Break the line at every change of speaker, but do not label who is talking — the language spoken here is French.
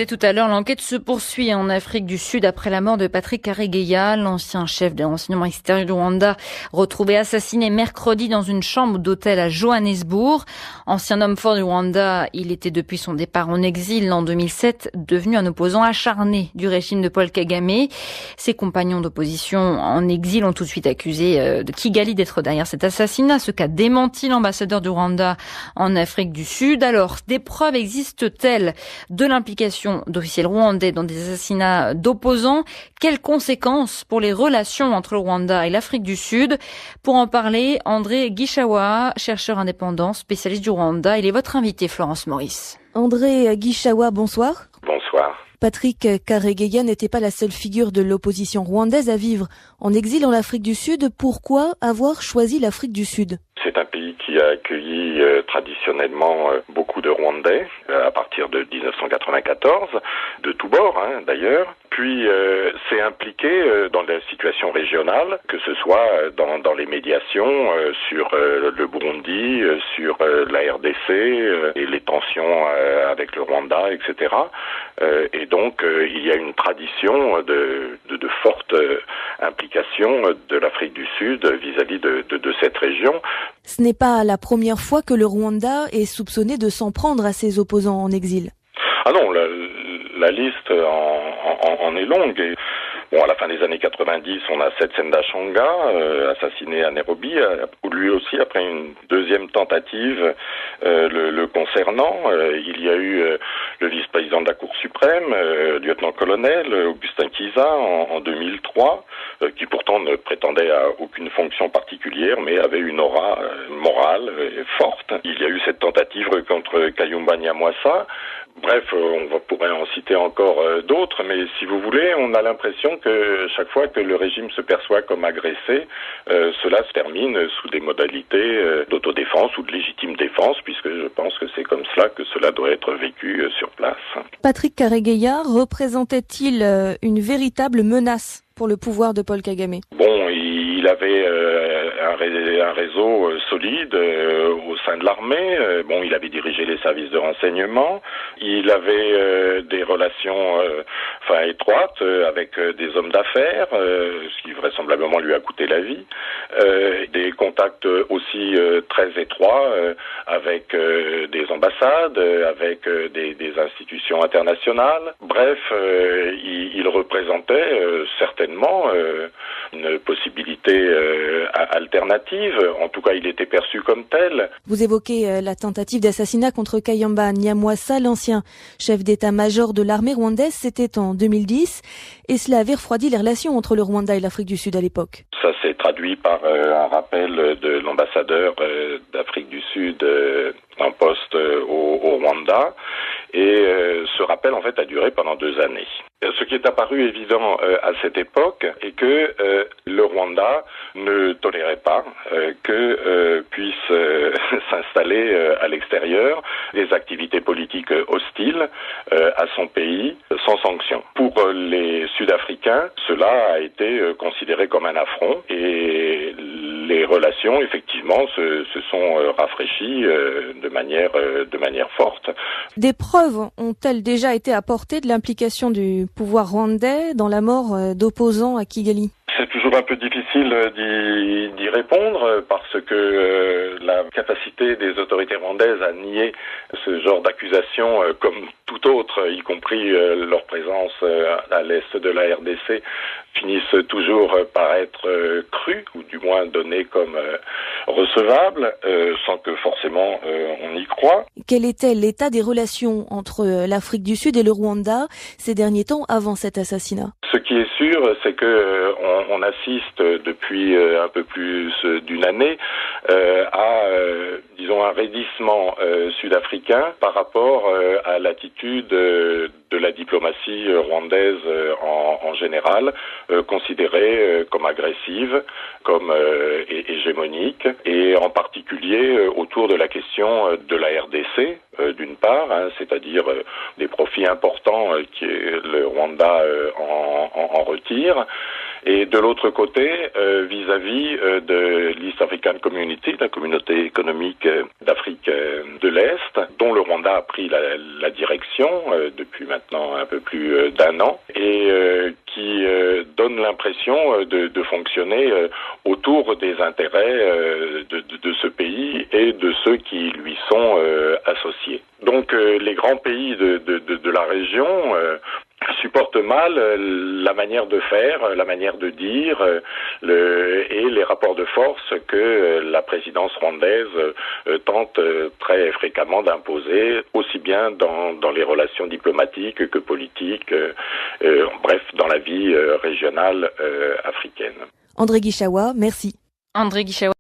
Tout à l'heure, l'enquête se poursuit en Afrique du Sud après la mort de Patrick Karegeya, l'ancien chef de renseignement extérieur du Rwanda, retrouvé assassiné mercredi dans une chambre d'hôtel à Johannesburg. Ancien homme fort du Rwanda, il était depuis son départ en exil en 2007 devenu un opposant acharné du régime de Paul Kagame. Ses compagnons d'opposition en exil ont tout de suite accusé de Kigali d'être derrière cet assassinat, ce qu'a démenti l'ambassadeur du Rwanda en Afrique du Sud. Alors, des preuves existent-elles de l'implication d'officiels rwandais dans des assassinats d'opposants? Quelles conséquences pour les relations entre le Rwanda et l'Afrique du Sud? Pour en parler, André Gishawa, chercheur indépendant, spécialiste du Rwanda. Il est votre invité, Florence Maurice.
André Gishawa, bonsoir.
Bonsoir.
Patrick Karegeya n'était pas la seule figure de l'opposition rwandaise à vivre en exil en Afrique du Sud. Pourquoi avoir choisi l'Afrique du Sud ?
C'est un pays qui a accueilli traditionnellement beaucoup de Rwandais à partir de 1994, de tous bords d'ailleurs. Puis s'est impliqué dans la situation régionale, que ce soit dans les médiations sur le Burundi, sur la RDC et les tensions avec le Rwanda, etc. Et donc il y a une tradition de forte implication de l'Afrique du Sud vis-à-vis de cette région.
Ce n'est pas la première fois que le Rwanda est soupçonné de s'en prendre à ses opposants en exil.
Ah non, la liste en est longue. Et bon, à la fin des années 90, on a Setsenda Changa, assassiné à Nairobi, lui aussi après une deuxième tentative le concernant. Il y a eu le vice-président de la Cour suprême, lieutenant-colonel Augustin Kiza en 2003, qui pourtant ne prétendait à aucune fonction particulière, mais avait une aura morale forte. Il y a eu cette tentative contre Kayumba Nyamwasa. Bref, on pourrait en citer encore d'autres, mais si vous voulez, on a l'impression que chaque fois que le régime se perçoit comme agressé, cela se termine sous des modalités d'autodéfense ou de légitime défense, puisque je pense que c'est comme cela que cela doit être vécu sur place.
Patrick Karegeya représentait-il une véritable menace pour le pouvoir de Paul Kagame?
Bon, il avait un réseau solide au sein de l'armée. Bon, il avait dirigé les services de renseignement. Il avait des relations étroites avec des hommes d'affaires, ce qui vraisemblablement lui a coûté la vie. Des contacts aussi très étroits avec des ambassades, avec des institutions internationales. Bref, il représentait certainement une possibilité alternative. En tout cas, il était perçu comme tel.
Vous évoquez la tentative d'assassinat contre Kayumba Nyamwasa, l'ancien chef d'état-major de l'armée rwandaise. C'était en 2010 et cela avait refroidi les relations entre le Rwanda et l'Afrique du Sud à l'époque.
Ça s'est traduit par un rappel de l'ambassadeur d'Afrique du Sud en poste au Rwanda. Et ce rappel, en fait, a duré pendant 2 années. Ce qui est apparu évident à cette époque est que le Rwanda ne tolérait pas que puissent s'installer à l'extérieur des activités politiques hostiles à son pays sans sanction. Pour les Sud-Africains, cela a été considéré comme un affront et les relations, effectivement, se sont rafraîchies de manière forte.
Des preuves ont-elles déjà été apportées de l'implication du pouvoir rwandais dans la mort d'opposants à Kigali?
C'est toujours un peu difficile d'y répondre parce que la capacité des autorités rwandaises à nier ce genre d'accusation comme tout autre, y compris leur présence à l'est de la RDC, finissent toujours par être crues ou du moins données comme recevables sans que forcément on y croit.
Quel était l'état des relations entre l'Afrique du Sud et le Rwanda ces derniers temps avant cet assassinat?
Ce qui est sûr, c'est que on assiste depuis un peu plus d'une année à, disons, un raidissement sud-africain par rapport à l'attitude de la diplomatie rwandaise en général, considérée comme agressive, comme hégémonique, et en particulier autour de la question de la RDC, d'une part, c'est-à-dire des profits importants que le Rwanda en retire, Et de l'autre côté, vis-à-vis de l'East African Community, la communauté économique d'Afrique de l'Est, dont le Rwanda a pris la direction depuis maintenant un peu plus d'un an, et qui donne l'impression de fonctionner autour des intérêts de ce pays et de ceux qui lui sont associés. Donc les grands pays de la région supportent mal la manière de faire, la manière de dire et les rapports de force que la présidence rwandaise tente très fréquemment d'imposer, aussi bien dans les relations diplomatiques que politiques, bref, dans la vie régionale africaine.
André Guichawa, merci.
André Guichawa.